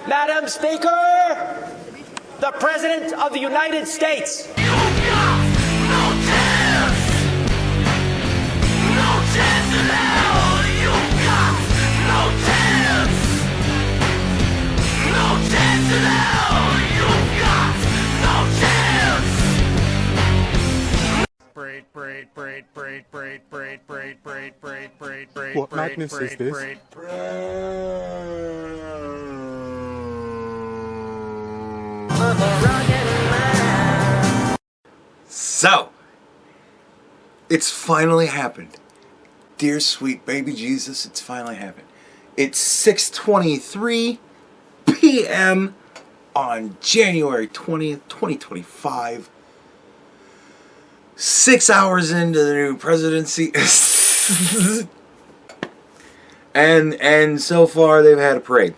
Madam Speaker, the President of the United States. You got no chance. No chance at all. You got no chance. No chance at all. You got no chance. What madness is this? So, it's finally happened. Dear sweet baby Jesus, it's finally happened. It's 6:23 p.m. on January 20th, 2025. 6 hours into the new presidency. and so far they've had a parade.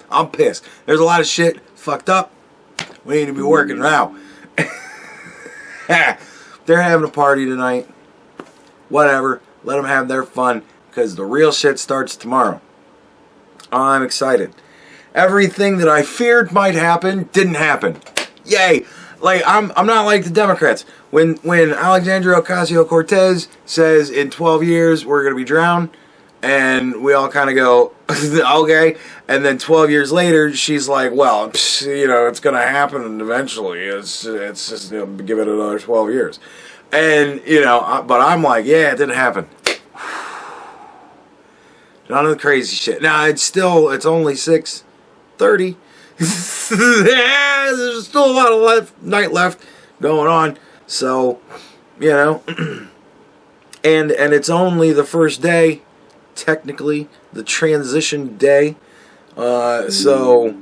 I'm pissed. There's a lot of shit fucked up. We need to be working now. They're having a party tonight. Whatever. Let them have their fun, because the real shit starts tomorrow. I'm excited. Everything that I feared might happen didn't happen. Yay! Like, I'm not like the Democrats. When Alexandria Ocasio-Cortez says in 12 years we're going to be drowned, and we all kind of go, okay. And then 12 years later, she's like, well, you know, it's going to happen eventually. It's just, you know, give it another 12 years. And, you know, but I'm like, yeah, it didn't happen. None of the crazy shit. Now, it's only 6:30. There's still a lot of night left going on. So, you know, and it's only the first day, technically, the transition day. So,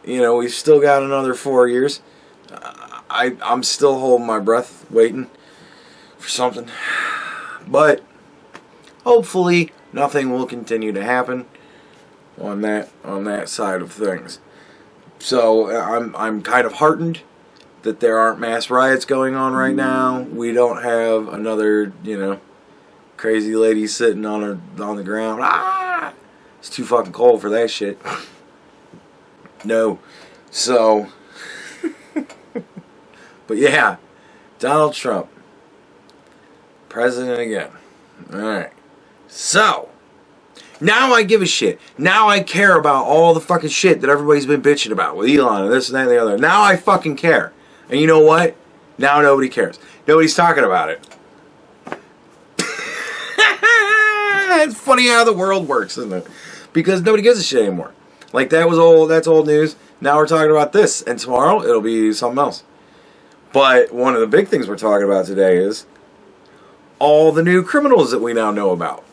you know, we've still got another 4 years. I'm still holding my breath, waiting for something. But hopefully nothing will continue to happen on that side of things. So I'm kind of heartened that there aren't mass riots going on right now. We don't have another, you know, crazy lady sitting on the ground. Ah! It's too fucking cold for that shit. No. So, but yeah, Donald Trump, president again. Alright. So, now I give a shit. Now I care about all the fucking shit that everybody's been bitching about with Elon and this and that and the other. Now I fucking care. And you know what? Now nobody cares. Nobody's talking about it. It's funny how the world works, isn't it? Because nobody gives a shit anymore. Like, that's old news. Now we're talking about this. And tomorrow, it'll be something else. But one of the big things we're talking about today is all the new criminals that we now know about.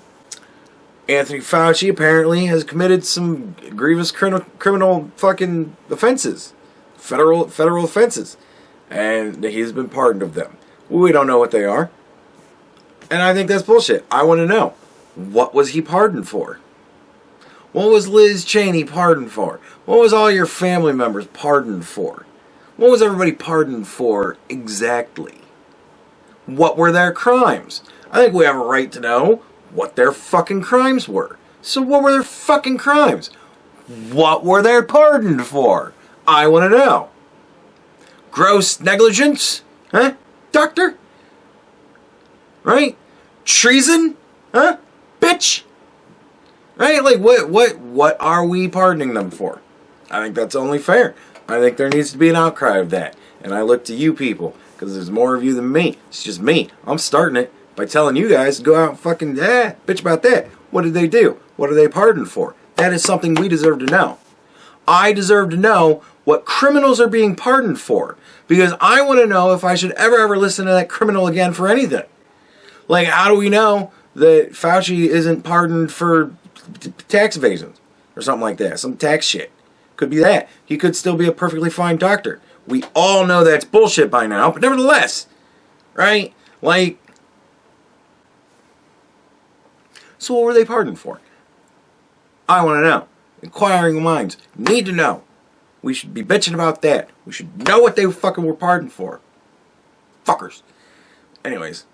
Anthony Fauci apparently has committed some grievous criminal fucking offenses. Federal offenses. And he's been pardoned of them. We don't know what they are. And I think that's bullshit. I want to know. What was he pardoned for? What was Liz Cheney pardoned for? What was all your family members pardoned for? What was everybody pardoned for exactly? What were their crimes? I think we have a right to know what their fucking crimes were. So what were their fucking crimes? What were they pardoned for? I want to know. Gross negligence? Huh? Doctor? Right? Treason? Huh? Bitch? Right? Like, what are we pardoning them for? I think that's only fair. I think there needs to be an outcry of that. And I look to you people, because there's more of you than me. It's just me. I'm starting it by telling you guys to go out and fucking, bitch about that. What did they do? What are they pardoned for? That is something we deserve to know. I deserve to know what criminals are being pardoned for. Because I want to know if I should ever listen to that criminal again for anything. Like, how do we know that Fauci isn't pardoned for tax evasion or something like that? Some tax shit. Could be that. He could still be a perfectly fine doctor. We all know that's bullshit by now, but nevertheless, right? Like, so what were they pardoned for? I want to know. Inquiring minds need to know. We should be bitching about that. We should know what they fucking were pardoned for. Fuckers. Anyways.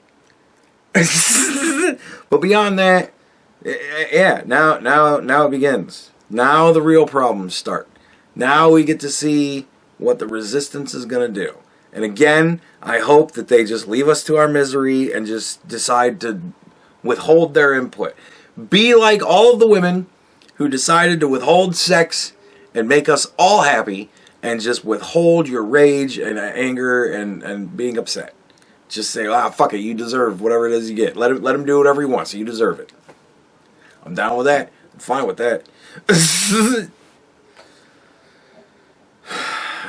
But beyond that, yeah, now it begins. Now the real problems start. Now we get to see what the resistance is going to do. And again, I hope that they just leave us to our misery and just decide to withhold their input. Be like all of the women who decided to withhold sex and make us all happy and just withhold your rage and anger and being upset. Just say, fuck it, you deserve whatever it is you get. Let him do whatever he wants. You deserve it. I'm down with that. I'm fine with that.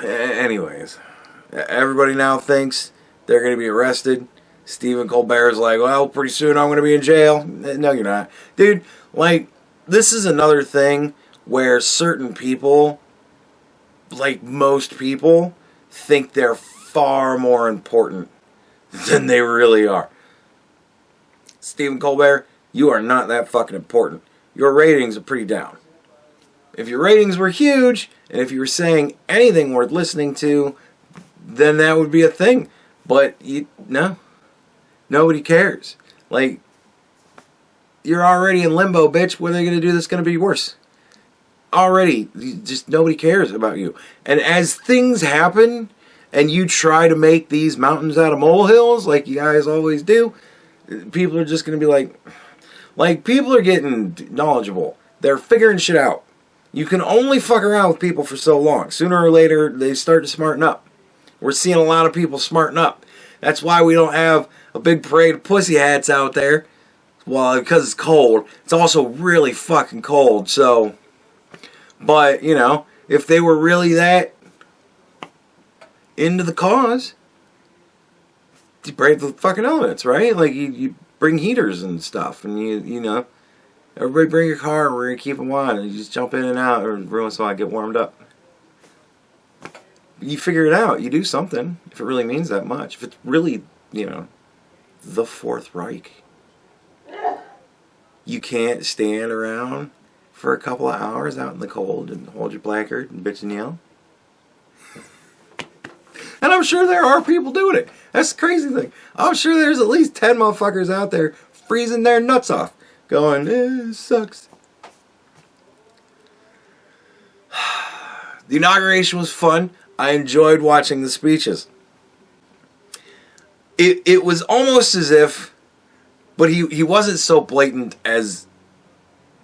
Anyways, everybody now thinks they're going to be arrested. Stephen Colbert's like, well, pretty soon I'm going to be in jail. No, you're not. Dude, like, this is another thing where certain people, like most people, think they're far more important than they really are. Stephen Colbert, you are not that fucking important. Your ratings are pretty down. If your ratings were huge, and if you were saying anything worth listening to, then that would be a thing. But, no. Nobody cares. Like, you're already in limbo, bitch. What are they going to do that's going to be worse? Already, just nobody cares about you. And as things happen, and you try to make these mountains out of molehills, like you guys always do, people are just going to be like, people are getting knowledgeable. They're figuring shit out. You can only fuck around with people for so long. Sooner or later, they start to smarten up. We're seeing a lot of people smarten up. That's why we don't have a big parade of pussy hats out there. Well, because it's cold. It's also really fucking cold, so... But, you know, if they were really that into the cause, you brave the fucking elements, right? Like, you bring heaters and stuff, and you know, everybody bring your car, and we're going to keep them on, and you just jump in and out, or every once in a while get warmed up. You figure it out. You do something, if it really means that much. If it's really, you know, the Fourth Reich. You can't stand around for a couple of hours out in the cold and hold your placard and bitch and yell. And I'm sure there are people doing it. That's the crazy thing. I'm sure there's at least 10 motherfuckers out there freezing their nuts off. Going, this sucks. The inauguration was fun. I enjoyed watching the speeches. It was almost as if, but he wasn't so blatant as,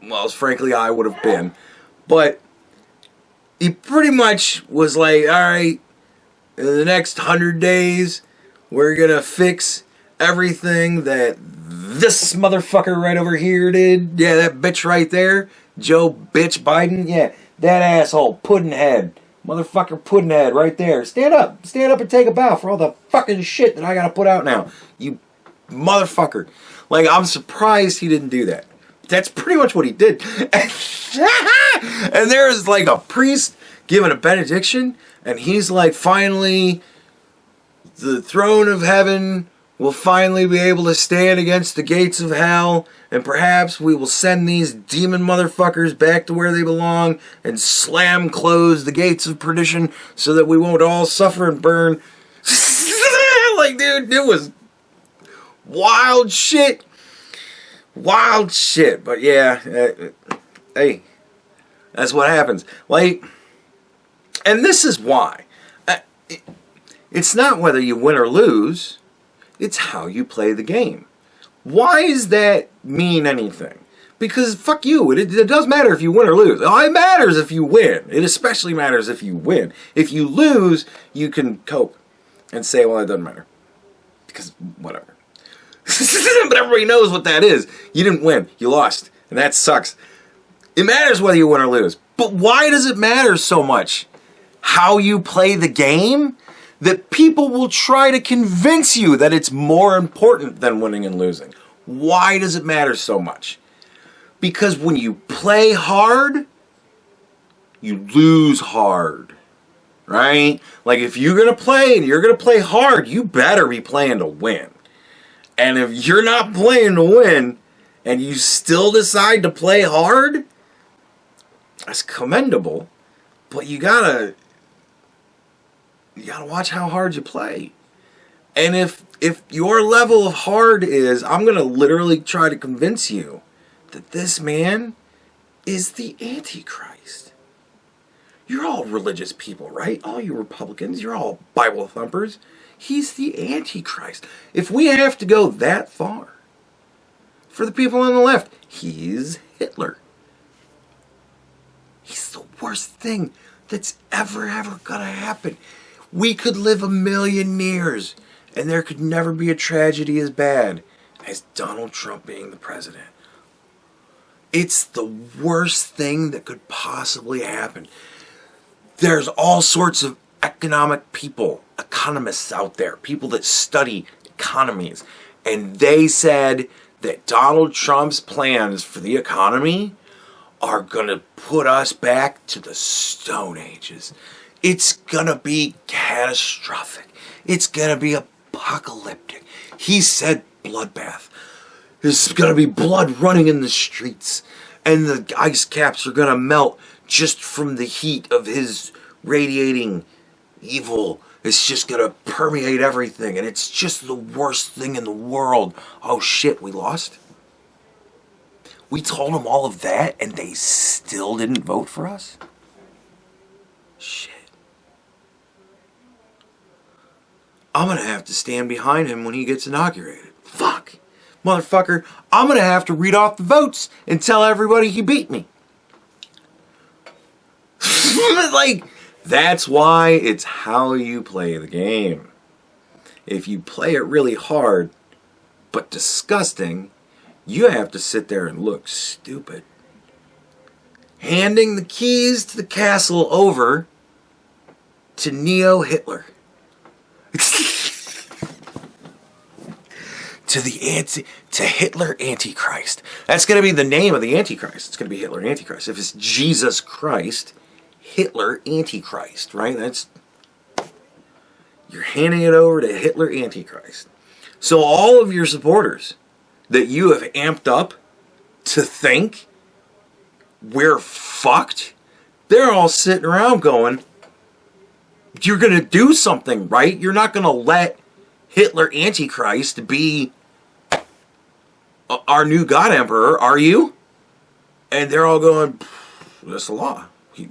well, as frankly I would have been. But he pretty much was like, alright, in the next 100 days, we're gonna fix everything that this motherfucker right over here did. Yeah, that bitch right there, Joe bitch Biden. Yeah, that asshole, Puddinhead. Motherfucker Puddinhead right there. Stand up and take a bow for all the fucking shit that I gotta put out now. You motherfucker. Like, I'm surprised he didn't do that. That's pretty much what he did. And there's like a priest giving a benediction, and he's like, finally, the throne of heaven will finally be able to stand against the gates of hell, and perhaps we will send these demon motherfuckers back to where they belong and slam close the gates of perdition so that we won't all suffer and burn. Like, dude, it was wild shit. Wild shit. But yeah, hey, that's what happens. Like, and this is why. It's not whether you win or lose. It's how you play the game. Why does that mean anything? Because fuck you. It does matter if you win or lose. It matters if you win. It especially matters if you win. If you lose, you can cope and say, well, it doesn't matter. Because whatever. But everybody knows what that is. You didn't win. You lost. And that sucks. It matters whether you win or lose. But why does it matter so much? How you play the game? That people will try to convince you that it's more important than winning and losing. Why does it matter so much? Because when you play hard, you lose hard. Right? Like, if you're going to play and you're going to play hard, you better be playing to win. And if you're not playing to win and you still decide to play hard, that's commendable. But you gotta watch how hard you play. And if your level of hard is, I'm going to literally try to convince you that this man is the Antichrist. You're all religious people, right? All you Republicans, you're all Bible thumpers. He's the Antichrist. If we have to go that far, for the people on the left, he's Hitler. He's the worst thing that's ever gonna happen. We could live 1,000,000 years, and there could never be a tragedy as bad as Donald Trump being the president. It's the worst thing that could possibly happen. There's all sorts of economic people, economists out there, people that study economies, and they said that Donald Trump's plans for the economy are going to put us back to the Stone Ages. It's going to be catastrophic. It's going to be apocalyptic. He said bloodbath. There's going to be blood running in the streets, and the ice caps are going to melt just from the heat of his radiating evil. It's just going to permeate everything, and it's just the worst thing in the world. Oh shit, we lost? We told them all of that, and they still didn't vote for us? Shit. I'm going to have to stand behind him when he gets inaugurated. Fuck. Motherfucker, I'm going to have to read off the votes and tell everybody he beat me. Like, that's why it's how you play the game. If you play it really hard, but disgusting, you have to sit there and look stupid. Handing the keys to the castle over to Neo-Hitler. to Hitler Antichrist. That's going to be the name of the Antichrist. It's going to be Hitler Antichrist. If it's Jesus Christ, Hitler Antichrist, right? You're handing it over to Hitler Antichrist. So all of your supporters that you have amped up to think we're fucked, they're all sitting around going, you're going to do something, right? You're not going to let Hitler Antichrist be our new God Emperor, are you? And they're all going, that's the law. We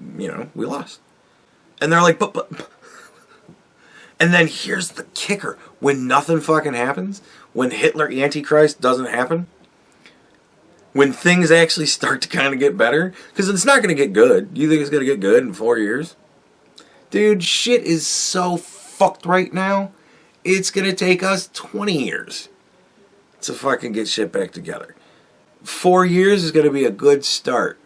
lost. And they're like, but. And then here's the kicker. When nothing fucking happens, when Hitler Antichrist doesn't happen, when things actually start to kind of get better, because it's not going to get good. You think it's going to get good in 4 years? Dude, shit is so fucked right now. It's going to take us 20 years to fucking get shit back together. 4 years is going to be a good start.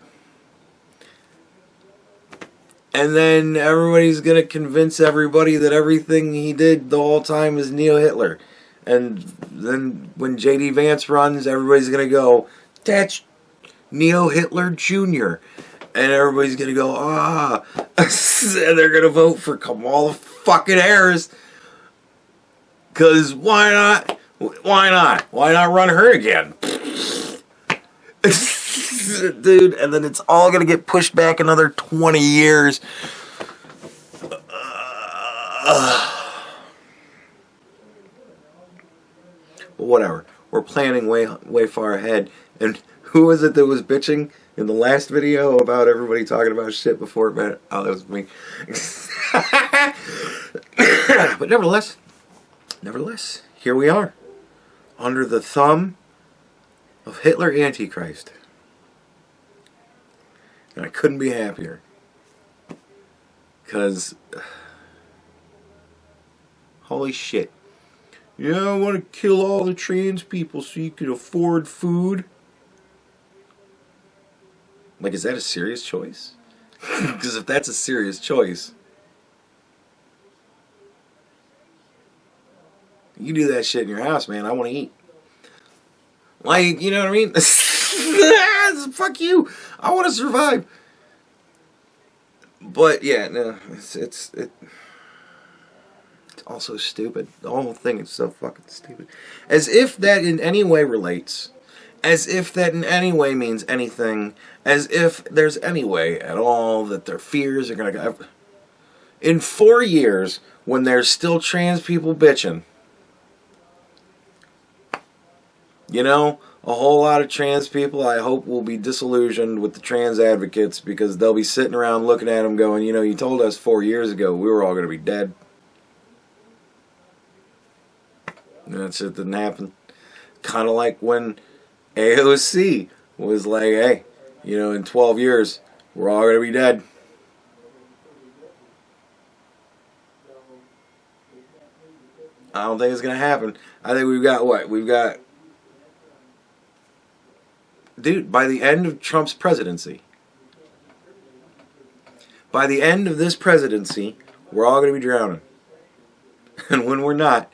And then everybody's going to convince everybody that everything he did the whole time is Neo-Hitler. And then when J.D. Vance runs, everybody's going to go, that's Neo-Hitler Jr. And everybody's going to go, ah. And they're going to vote for Kamala fucking Harris. Because why not? Why not? Why not run her again? Dude, and then it's all going to get pushed back another 20 years. But whatever. We're planning way far ahead. And who was it that was bitching in the last video about everybody talking about shit before it met? Oh, that was me. But nevertheless, here we are. Under the thumb of Hitler Antichrist. And I couldn't be happier. Because, holy shit. Yeah, I want to kill all the trans people so you can afford food. Like, is that a serious choice? Because if that's a serious choice, you do that shit in your house, man. I want to eat. Like, you know what I mean? Fuck you. I want to survive. But yeah, no, it's also stupid. The whole thing is so fucking stupid. As if that in any way relates. As if that in any way means anything. As if there's any way at all that their fears are gonna go. In 4 years, when there's still trans people bitching, a whole lot of trans people, I hope, will be disillusioned with the trans advocates because they'll be sitting around looking at them going, you told us 4 years ago we were all going to be dead. And that shit didn't happen. Kind of like when AOC was like, hey, in 12 years, we're all going to be dead. I don't think it's going to happen. I think we've got what? Dude, by the end of Trump's presidency, by the end of this presidency, we're all going to be drowning. And when we're not,